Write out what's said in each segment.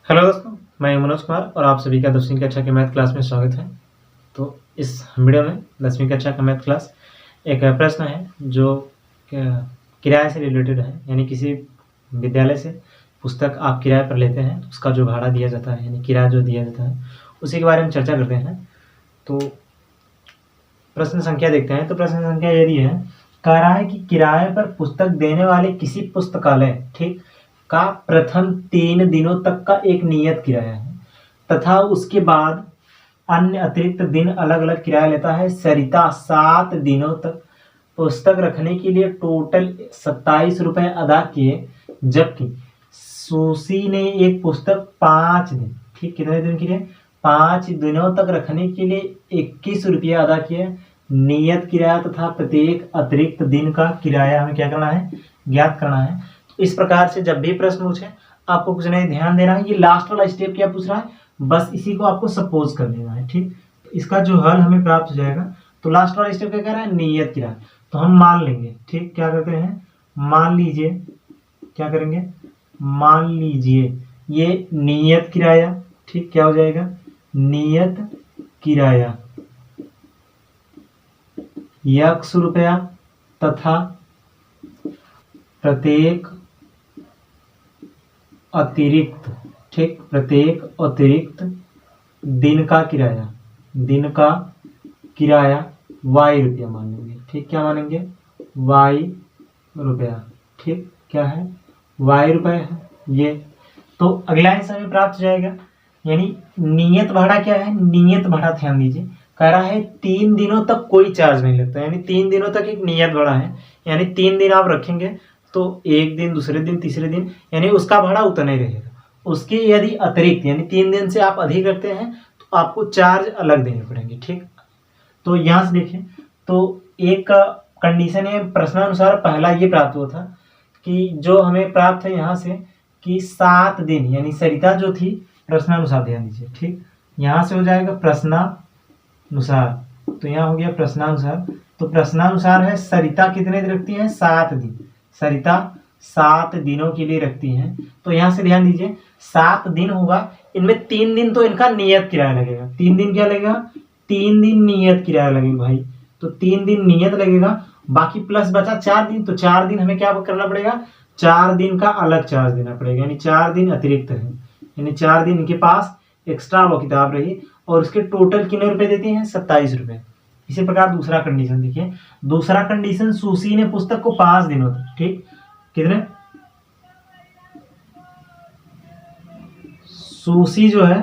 Hello दोस्तों, मैं मनोज कुमार और आप सभी का 10वीं कक्षा के मैथ क्लास में स्वागत है। तो इस वीडियो में 10वीं कक्षा का मैथ क्लास एक प्रश्न है जो किराए से रिलेटेड है, यानी किसी विद्यालय से पुस्तक आप किराए पर लेते हैं, उसका जो भाड़ा दिया जाता है यानी किराया जो दिया जाता है उसी के बारे में चर्चा करते हैं। तो प्रश्न संख्या देखते हैं। तो प्रश्न संख्या यदि है, कह रहा है कि किराए पर पुस्तक देने वाले किसी पुस्तकालय ठीक का प्रथम 3 दिनों तक का एक नियत किराया है तथा उसके बाद अन्य अतिरिक्त दिन अलग अलग किराया लेता है। सरिता 7 दिनों तक पुस्तक रखने के लिए टोटल 27 रुपए अदा किए, जबकि सुशी ने एक पुस्तक 5 दिन ठीक कितने दिन के लिए 5 दिनों तक रखने के लिए 21 रुपये अदा किए। नियत किराया तथा प्रत्येक अतिरिक्त दिन का किराया हमें क्या करना है, ज्ञात करना है। तो इस प्रकार से जब भी प्रश्न पूछे आपको कुछ नहीं ध्यान देना है। ये लास्ट वाला स्टेप क्या पूछ रहा है, बस इसी को आपको सपोज कर लेना है। ठीक, तो इसका जो हल हमें प्राप्त हो जाएगा। तो लास्ट वाला स्टेप क्या कह रहा है, नियत किराया। तो हम मान लेंगे, ठीक, क्या करते हैं, मान लीजिए, क्या करेंगे, मान लीजिए ये नियत किराया, ठीक, क्या हो जाएगा, नियत किराया x रुपया तथा प्रत्येक अतिरिक्त, ठीक, प्रत्येक अतिरिक्त दिन का किराया y रुपया मान लेंगे। ठीक, क्या मानेंगे, y रुपया। ठीक, क्या है, y रुपये है ये। तो अगला आंसर हमें प्राप्त हो जाएगा। यानी नियत भाड़ा क्या है, नियत भाड़ा ध्यान दीजिए, कह रहा है 3 दिनों तक कोई चार्ज नहीं लगता, यानी 3 दिनों तक एक नियत भाड़ा है। यानी 3 दिन आप रखेंगे तो एक दिन, दूसरे दिन, तीसरे दिन, यानी उसका भाड़ा उतना ही रहेगा। उसके यदि अतिरिक्त यानी 3 दिन से आप अधिक रखते हैं तो आपको चार्ज अलग देने पड़ेंगे। ठीक, तो यहाँ से देखिए, तो एक कंडीशन है प्रश्नानुसार पहला ये प्राप्त हुआ था कि जो हमें प्राप्त है यहाँ से कि 7 दिन, यानी सरिता जो थी प्रश्नानुसार, ध्यान दीजिए, ठीक, यहाँ से हो जाएगा प्रश्नानुसार, तो यहाँ हो गया प्रश्नानुसार। तो प्रश्नानुसार है सरिता कितने दिन रखती है, 7 दिन, सरिता 7 दिनों के लिए रखती हैं। तो यहाँ से ध्यान दीजिए 7 दिन होगा, इनमें 3 दिन तो इनका नियत किराया लगेगा। 3 दिन क्या लगेगा, 3 दिन नियत किराया लगेगा भाई। तो 3 दिन नियत लगेगा, बाकी प्लस बचा 4 दिन। तो 4 दिन हमें क्या करना पड़ेगा, 4 दिन का अलग चार्ज देना पड़ेगा, यानी 4 दिन अतिरिक्त है, यानी 4 दिन इनके पास एक्स्ट्रा वो किताब रही और उसके टोटल कितने रुपए देती हैं, 27 रुपए। इसी प्रकार दूसरा कंडीशन देखिए, दूसरा कंडीशन, सुशी ने पुस्तक को 5 दिनों तक, ठीक, कितने, सुशी जो है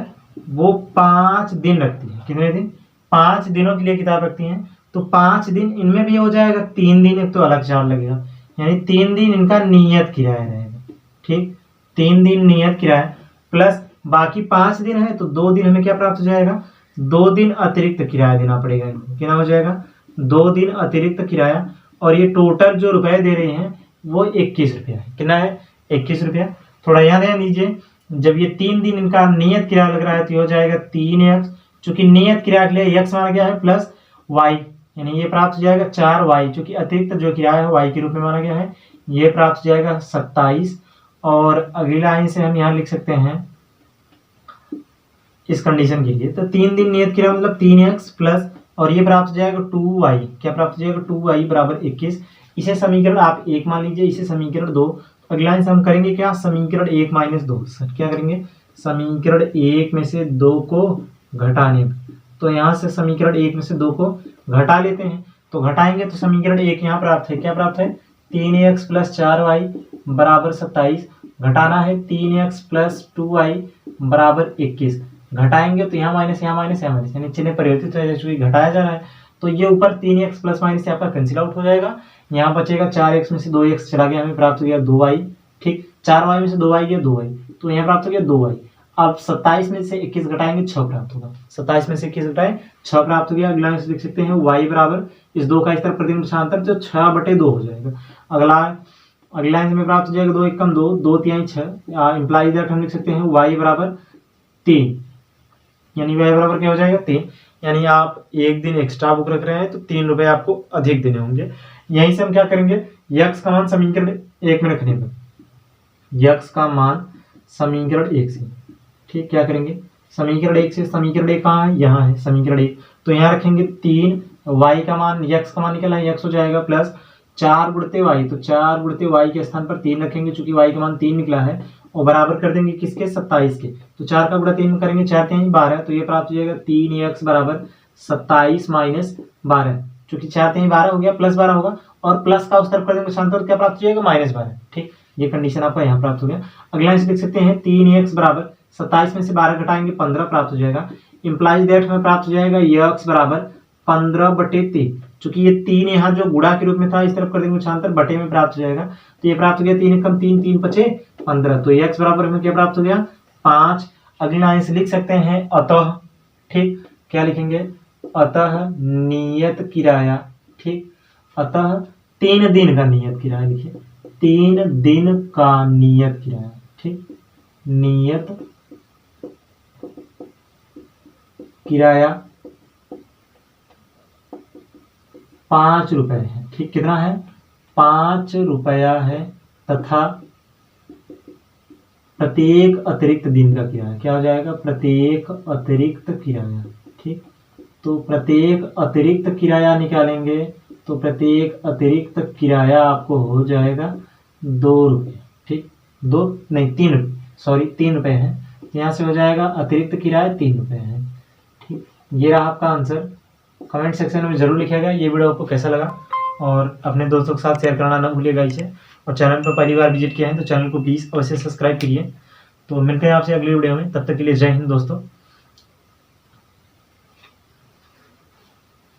वो 5 दिन रखती है, कितने दिन, 5 दिनों के लिए किताब रखती हैं। तो 5 दिन इनमें भी हो जाएगा, 3 दिन एक तो अलग चार्ज लगेगा, यानी 3 दिन इनका नियत किराया रहेगा। ठीक, 3 दिन नियत किराया प्लस बाकी 5 दिन है तो 2 दिन हमें क्या प्राप्त हो जाएगा, 2 दिन अतिरिक्त किराया देना पड़ेगा इनको। कितना हो जाएगा, 2 दिन अतिरिक्त किराया, और ये टोटल जो रुपए दे रहे हैं वो 21 रुपया है। कितना है, 21 रुपया। थोड़ा यहाँ ध्यान दीजिए, जब ये 3 दिन इनका नियत किराया लग रहा है तो ये हो जाएगा 3x, चूंकि नियत किराया के लिए x माना गया है, प्लस y, यानी ये प्राप्त हो जाएगा 4y, चूंकि अतिरिक्त जो किराया है y के रूप में माना गया है, ये प्राप्त हो जाएगा 27। और अगली लाइन से हम यहाँ लिख सकते हैं इस कंडीशन के लिए, तो 3 दिन नियत किराया मतलब 3x प्लस, और ये प्राप्त हो जाएगा 2y, क्या प्राप्त हो जाएगा, 2y बराबर 21। इसे समीकरण आप 1 मान लीजिए, इसे समीकरण 2। अगला लाइन से हम करेंगे क्या, समीकरण 1 माइनस 2, क्या करेंगे, समीकरण 1 में से 2 को घटाने। तो यहाँ से समीकरण 1 में से 2 को घटा लेते हैं, तो घटाएंगे तो समीकरण 1 यहाँ प्राप्त है, क्या प्राप्त है, 3x प्लस 4y बराबर 27, घटाना है 3x प्लस 2y बराबर 21, घटाएंगे तो यहाँ माइनस, यहाँ माइनस, यहाँ माइनस, यानी चिन्ह परिवर्तित हो जाएगा, घटाया जा रहा है। तो ये ऊपर 3x प्लस माइनस से आपका कैंसिल आउट हो जाएगा, यहाँ बचेगा 4x में से 2x चला गया, हमें प्राप्त हो गया 2y। ठीक, 4y में से 2y गया 2y, तो यहाँ प्राप्त हो गया 2y। अब 27 में से 21 घटाएंगे 6 प्राप्त होगा, 27 में से 21 घटाए 6 प्राप्त हो गया। अगला में से देख सकते हैं y बराबर इस 2 का इस तरफ प्रतिबिंब दशांतर जो 6/2 हो जाएगा। अगला में प्राप्त हो जाएगा 2 एकम 2, 2 तिहाई 6, इंप्लाई दैट हम लिख सकते हैं y बराबर 3, यानी y बराबर क्या हो जाएगा 3, यानी आप एक दिन एक्स्ट्रा बुक रख रहे हैं तो 3 रुपए आपको अधिक देने होंगे। यहीं से हम क्या करेंगे, x का मान समीकरण 1 में रखने पर, x का मान समीकरण 1 से ठीक, क्या करेंगे, समीकरण 1 से समीकरण 1 कहाँ है, यहाँ है समीकरण 1, तो यहाँ रखेंगे 3, y का मान, x का मान निकला है, x हो जाएगा प्लस 4 गुणते y, तो 4 गुणते y के स्थान पर 3 रखेंगे चूंकि y का मान 3 निकला है, और बराबर कर देंगे किसके, 27 के, तो 4 का गुणा 3 में करेंगे, 4 3 12, तो ये प्राप्त हो जाएगा 3x बराबर 27 माइनस 12, चूंकि 4 3 12 हो गया, प्लस 12 होगा, और प्लस का उस तरफ कर देंगे शांत, क्या प्राप्त हो जाएगा, माइनस 12। ठीक, ये कंडीशन आपका यहाँ प्राप्त हो गया। अगला इसे लिख सकते हैं 3x बराबर 27 में से 12 घटाएंगे 15 प्राप्त हो जाएगा, इंप्लाइज दैट में प्राप्त हो जाएगा x बराबर 15/3, चूंकि ये 3 यहाँ जो गुणा के रूप में था, इस तरफ कर देंगे छांतर, बटे में प्राप्त हो जाएगा, तो ये प्राप्त हो गया 3 कम 3 3 5 15, तो x बराबर हमें क्या प्राप्त हो गया, 5। अगली लाइन से लिख सकते हैं अतः, ठीक, क्या लिखेंगे, अतः नियत किराया, ठीक, अतः 3 दिन का नियत किराया, लिखिए 3 दिन का नियत किराया, ठीक, नियत किराया 5 रुपए है, ठीक, कितना है, 5 रुपया है, तथा प्रत्येक अतिरिक्त दिन का किराया क्या हो जाएगा, प्रत्येक अतिरिक्त किराया, ठीक, तो प्रत्येक अतिरिक्त किराया निकालेंगे, तो प्रत्येक अतिरिक्त किराया आपको हो जाएगा 2 रुपये, ठीक, 2 नहीं 3 रुपये, सॉरी 3 रुपये है, तो यहाँ से हो जाएगा अतिरिक्त किराया 3 रुपये है। ठीक, ये रहा आपका आंसर। कमेंट सेक्शन में जरूर लिखिएगा ये वीडियो आपको कैसा लगा, और अपने दोस्तों के साथ शेयर करना ना भूलिएगा इसे, और चैनल पर पहली बार विजिट किया है तो चैनल को प्लीज़ अवश्य सब्सक्राइब करिए। तो मिलते हैं आपसे अगली वीडियो में, तब तक के लिए जय हिंद दोस्तों।